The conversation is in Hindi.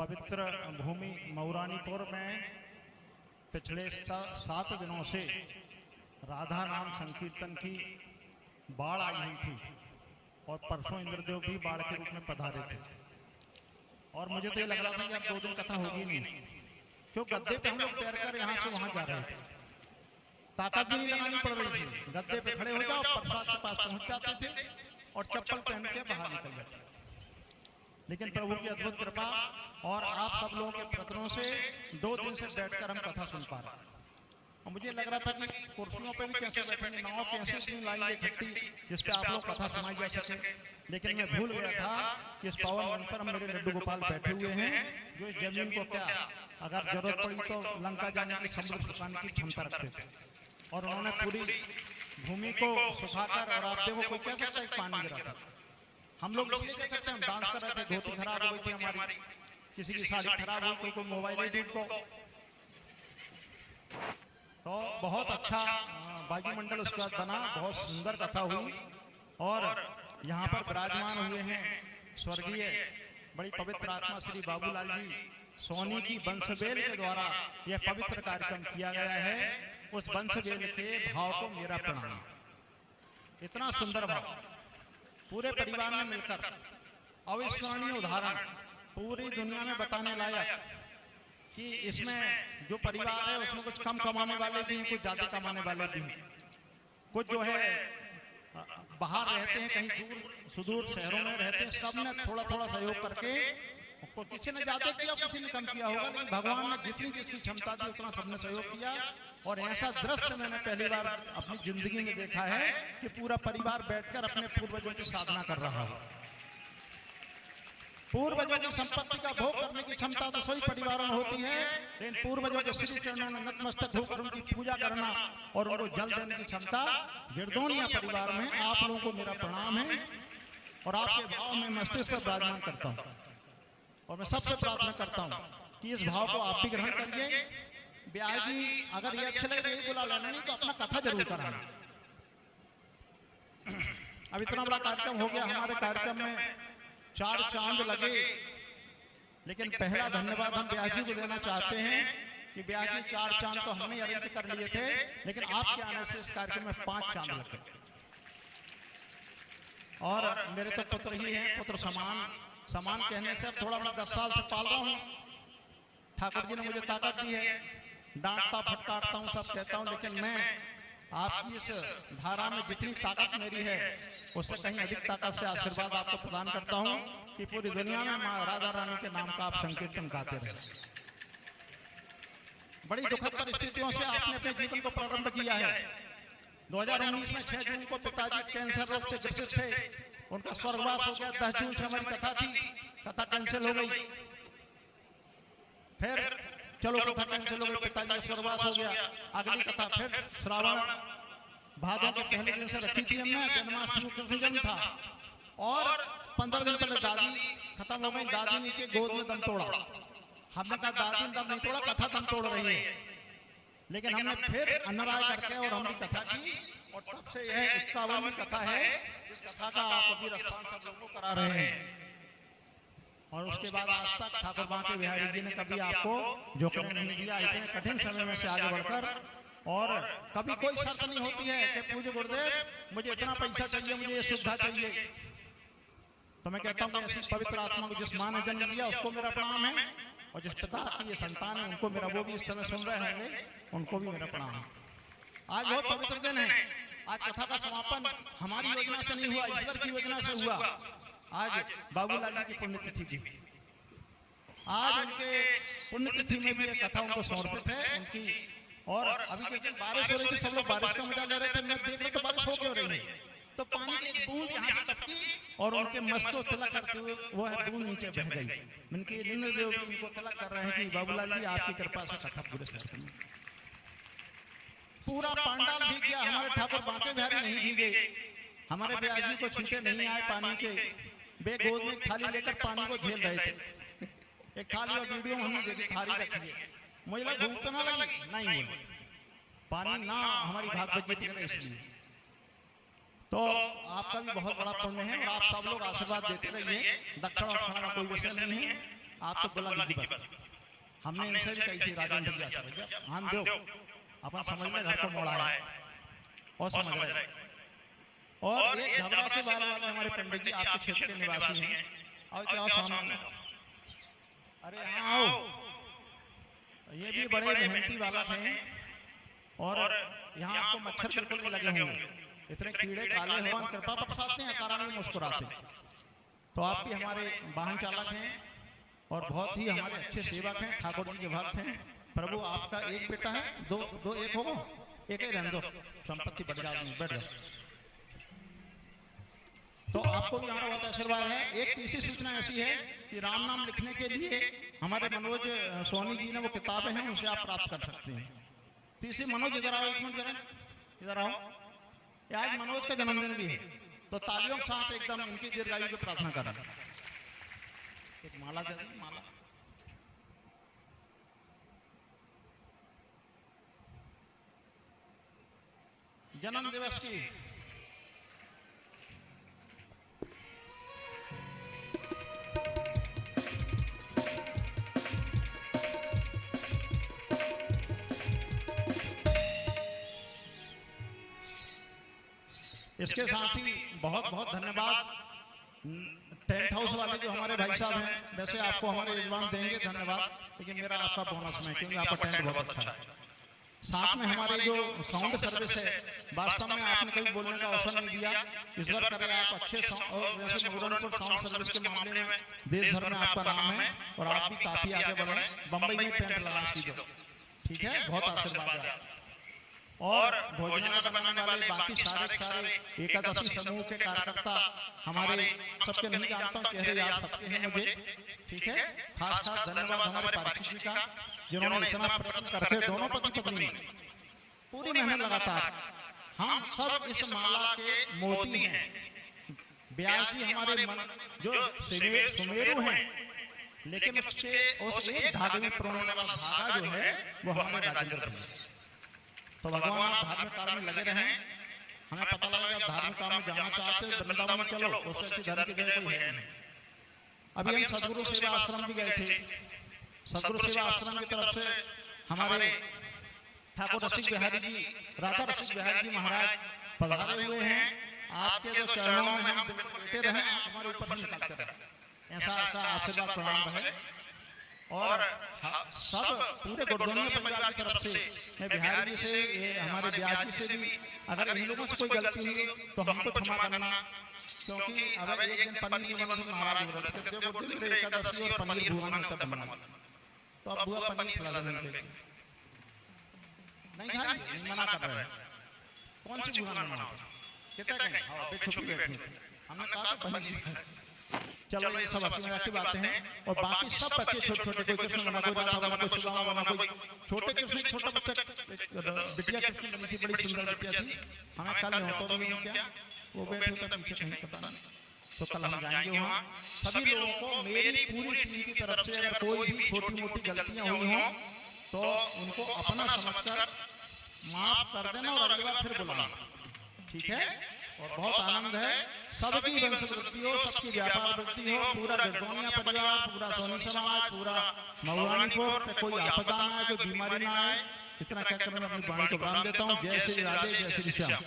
पवित्र भूमि मऊरानीपुर में पिछले 7 दिनों से राधा नाम संकीर्तन की बाढ़ आई हुई थी और परसों इंद्रदेव भी बाढ़ के रूप में पधारे थे। और मुझे तो ये लग रहा था कि अब 2 दिन कथा होगी नहीं, क्यों गद्दे पे हम लोग तैर कर यहाँ से वहां जा रहे थे, ताकत भी नहीं लगानी पड़ रही थी। गद्दे पे खड़े हो जाओ, प्रसाद के पास पहुंच जाते थे और चप्पल पहन के बाहर निकल जाते। लेकिन प्रभु की अद्भुत कृपा और आप सब लोगों के प्रयत्नों से 2 दिन से बैठकर हम कथा सुन पा रहे हैं। और मुझे लग रहा था कि कुर्सियों पे भी कैसे बैठेंगे, नाव कैसे तीन लाइन इकट्ठी जिस पे आप लोग कथा सुनाई जा सके। लेकिन मैं भूल गया था कि इस पावन मन पर मेरे लड्डू गोपाल बैठे हुए हैं, जो इस जमीन को क्या अगर जरूरत पड़ी तो लंका जाने की समुद्र सुखाने की क्षमता रखते थे। और उन्होंने पूरी भूमि को सुखाकर, और आप देखो कोई कह सकता है पानी गिरा था, हम लोग इसलिए कह सकते हैं, हम डांस कर रहे थे, धोती खराब हो गई थी हमारी, किसी की साड़ी खराब हुई, कोई मोबाइल डूब को, तो बहुत अच्छा बाजी मंडल उसके बाद बना, बहुत सुंदर कथा हुई। और यहाँ पर विराजमान हुए हैं स्वर्गीय बड़ी पवित्र आत्मा श्री बाबूलाल जी सोनी की वंशवेल के द्वारा यह पवित्र कार्यक्रम किया गया है। उस वंशवेल के भाव को मेरा प्रणाम। इतना सुंदर भाव पूरे परिवार ने मिलकर, अविस्मरणीय उदाहरण पूरी दुनिया में बताने लायक कि इसमें जो परिवार है उसमें कुछ कम कमाने वाले भी हैं, कुछ ज्यादा कमाने वाले भी हैं, कुछ जो है बाहर रहते हैं, कहीं दूर सुदूर शहरों में रहते हैं। सब ने थोड़ा थोड़ा सहयोग करके, किसी ने ज्यादा किया, किसी ने कम किया होगा, लेकिन भगवान ने जितनी जिसकी क्षमता दी उतना सबने सहयोग किया। और ऐसा दृश्य मैंने पहली बार अपनी जिंदगी में देखा है कि पूरा परिवार बैठकर अपने पूर्वजों की साधना कर रहा हो। पूर्वजों की संपत्ति का भोग करने की क्षमता तो सभी परिवारों में होती है, लेकिन पूर्वजों के श्री चरणों में नतमस्तक होकर उनकी पूजा करना और उनको जल देने की क्षमता गिरदोनिया परिवार में आप लोगों को मेरा प्रणाम है। और आपके भाव में मस्तिष्क पर विराजमान करता हूँ। और मैं सबसे प्रार्थना करता हूँ कि इस भाव को आप भी ग्रहण करिए। ब्याह जी अगर ये अच्छे लगे यही बुला लेना, नहीं तो अपना कथा जरूर कराना। अब इतना बड़ा कार्यक्रम हो गया, हमारे कार्यक्रम में 4 चांद लगे, लेकिन पहला धन्यवाद हम ब्याह जी को देना चाहते हैं कि ब्याह जी 4 चांद तो हमने अरेंज कर लिए थे, लेकिन आपके आने से इस कार्यक्रम में 5 चांद लगे। और मेरे तो पुत्र ही हैं, पुत्र समान कहने से अब थोड़ा मैं 10 साल से पाल रहा हूँ। ठाकुर जी ने मुझे ताकत दी है, डांटता फटकारता हूँ, सब कहता हूँ, लेकिन मैं आपकी इस धारा में जितनी ताकत मेरी है उससे कहीं अधिक ताकत से आशीर्वाद आपको प्रदान करता हूँ कि पूरी दुनिया में माँ राधा रानी के नाम का आप संकीर्तन गाते रहे। बड़ी दुखद परिस्थितियों से आपने अपने जीवन को प्रारंभ किया है। 2019 में 6 जून को पिताजी कैंसर रोग से ग्रसित थे, उनका स्वर्गवास हो गया। 10 जून से हमारी कथा थी, कथा कैंसिल हो गई। फिर चलो कथा कैंसिल हो गई, पिताजी का स्वर्गवास हो गया। अगली कथा फिर श्रावण भादों के पहले दिन से रखी थी हमने, जन्माष्टमी कृष्ण जन्म था। और 15 दिन पहले दादी खत्म हो गई, दादी ने के गोद में दम तोड़ा। हमने कहा दादी दम नहीं तोड़ा, कथा दम तोड़ रही है। लेकिन हमने फिर अन्नराय करके और हमने कथा की, और तब से यह 51वीं कथा है। इस कथा का आप अभी रसपान सब लोगों को करा रहे हैं। और उसके बाद आज तक ठाकुर बांके बिहारी जी ने कभी आपको झुकने नहीं दिया, इतने कठिन समय में से आगे बढ़कर। और कभी कोई शर्त नहीं होती है कि पूज्य गुरुदेव मुझे इतना पैसा चाहिए, मुझे ये सुविधा चाहिए। तो मैं कहता हूँ ऐसी पवित्र आत्मा को जिस माँ ने जन्म दिया उसको मेरा प्रणाम है, और जिस पिता की ये संतान है उनको मेरा, वो भी इस समय सुन रहे होंगे, उनको भी मेरा प्रणाम है। आज बहुत पवित्र दिन है। आज कथा का समापन हमारी योजना से नहीं हुआ, ईश्वर की योजना से हुआ। आज बाबूलाल जी की पुण्यतिथि थी। आज उनके पुण्यतिथि में भी कथा उनको समर्पित है उनकी। और अभी के दिन बारिश हो रही थी, सब लोग बारिश का मजा ले रहे थे। मैं देख रहा तो बारिश हो क्यों रही है, तो पानी की एक बूंद यहाँ से टपकी और उनके मस्त को तिलक करते हुए वो है बूंद नीचे बह गई। इनके इंद्रदेव भी इनको तिलक कर रहे हैं कि बाबूलाल जी आपकी कृपा से कथा पूरे शहर में। पूरा पांडाल भीग गया, हमारे ठाकुर बांके बिहारी नहीं भीगे। हमारे ब्याह जी को छींटे नहीं आए पानी के, बे गोद में थाली लेकर पानी को झेल रहे थे। एक थाली और वीडियो में हमने देखी, थाली रखी है। मुझे लगा भूख तो ना लगी, नहीं पानी ना हमारी भाग बची थी इसलिए। तो आपका भी बहुत बड़ा पुण्य है और आप सब लोग आशीर्वाद देते रहिए। दक्षिण और का कोई विषय नहीं है। आप तो बोला की बात हमने इनसे भी कही थी राजेंद्र जी आचार्य हाँ दो अपन समझ में घर को मोड़ा है और समझ रहे और ये झगड़ा से बाल वाले हमारे पंडित जी आपके क्षेत्र के निवासी हैं और क्या सामने अरे हाँ आओ ये भी बड़े मेहनती बालक हैं और यहाँ आपको मच्छर बिल्कुल नहीं लगे होंगे इतने कीड़े काले भगवान कृपा बरसाते हैं कारण में मुस्कुराते तो आप भी हमारे वाहन चालक हैं और बहुत ही हमारे अच्छे सेवक हैं ठाकुर जी के भक्त हैं प्रभु आपका एक बेटा है दो एक होगा एक ही रहने दो संपत्ति बढ़ जाएगी बढ़ जाए तो आपको भी हमारा बहुत आशीर्वाद है। एक तीसरी सूचना ऐसी है कि राम नाम लिखने के लिए हमारे मनोज सोनी जी ने वो किताबें हैं उनसे आप प्राप्त कर सकते हैं। तीसरी मनोज इधर आओ एक मिनट जरा इधर आओ आज मनोज का जन्मदिन भी है तो तालियों के साथ एकदम इनकी दीर्घायु की प्रार्थना करें। एक माला दे दें माला जन्म दिवस की इसके साथ ही बहुत बहुत धन्यवाद टेंट हाउस वाले जो हमारे भाई साहब हैं वैसे आपको हमारे यजमान देंगे धन्यवाद लेकिन मेरा आपका बोनस में क्योंकि आपका टेंट बहुत अच्छा है। साथ में हमारे जो साउंड सर्विस है वास्तव में आपने कभी बोलने का अवसर नहीं दिया इस बार करें आप अच्छे और वैसे मुगलनपुर साउंड सर्विस के मामले में देश भर में आपका नाम है और आप भी काफी आगे बढ़े बम्बई में टेंट लगा सीधे ठीक है बहुत आशीर्वाद है। और भोजनालय बनाने वाले बाकी सारे एकादशी समूह के कार्यकर्ता हमारे सबके नहीं जानता हूँ चेहरे याद सकते हैं मुझे ठीक है। खास धन्यवाद हमारे पार्षद जी का जिन्होंने इतना प्रयत्न करके दोनों पति पत्नी पूरी मेहनत लगातार हम सब इस माला के मोती हैं। ब्यास जी हमारे मन जो सुमेरु हैं लेकिन उसके उस एक धागे में प्रोने वाला धागा जो है वो हमारे राजेंद्र जी। तो भगवान आप धार्मिक कार्य में लगे रहें हमें पता लगा कि आप धार्मिक काम में जाना चाहते हैं वृंदावन में चलो उससे अच्छी धर्म की जगह कोई है नहीं। अभी हम सदगुरु सेवा आश्रम भी गए थे। सदगुरु सेवा आश्रम की तरफ से हमारे ठाकुर रसिक बिहारी जी राधा रसिक बिहारी जी महाराज पधारे हुए हैं। आपके जो चरणों में हम बैठे रहे हमारे ऊपर से निकलते रहे ऐसा आशीर्वाद प्रणाम रहे। और सब पूरे गुरदोनिया परिवार की तरफ से मैं बिहारी जी से हमारे ब्यास जी से भी अगर इन लोगों से कोई गलती हुई तो हमको क्षमा करना क्योंकि अब एक दिन पनीर की वजह से महाराज हो रहे थे देवगुरु एकादशी और पनीर भुआ में तब बना तो अब भुआ पनीर खिला देंगे नहीं खाएंगे नहीं मना कर रहे हैं कौन सी भुआ में मना कितना कहेंगे हां पे छुपी बैठी हमने कहा था पनीर चलो ये सब अच्छी अच्छी बातें हैं और बाकी सब बच्चे छोटे छोटे कोई कृष्ण बना कोई राधा बना कोई सुदामा बना कोई छोटे कृष्ण छोटा बच्चा बिटिया कृष्ण बनी थी बड़ी सुंदर बिटिया थी हमें कल होता तो नहीं क्या वो बैठे होता पीछे कहीं पता नहीं तो कल हम जाएंगे वहाँ सभी लोगों को मेरी पूरी टीम की तरफ से अगर कोई भी छोटी मोटी गलतियां हुई हों तो उनको अपना समझकर माफ कर देना और अगली बार फिर बुलाना ठीक है। और बहुत आनंद है सबकी वंशवृद्धि हो सबकी व्यापार वृद्धि हो पूरा गुरदोनिया परिवार पूरा सोनी समाज पूरा मऊरानीपुर पे कोई आपदा ना आए कोई बीमारी ना आए इतना कहकर मैं अपनी वाणी को विराम देता हूँ। जय श्री राधे जय श्री श्याम।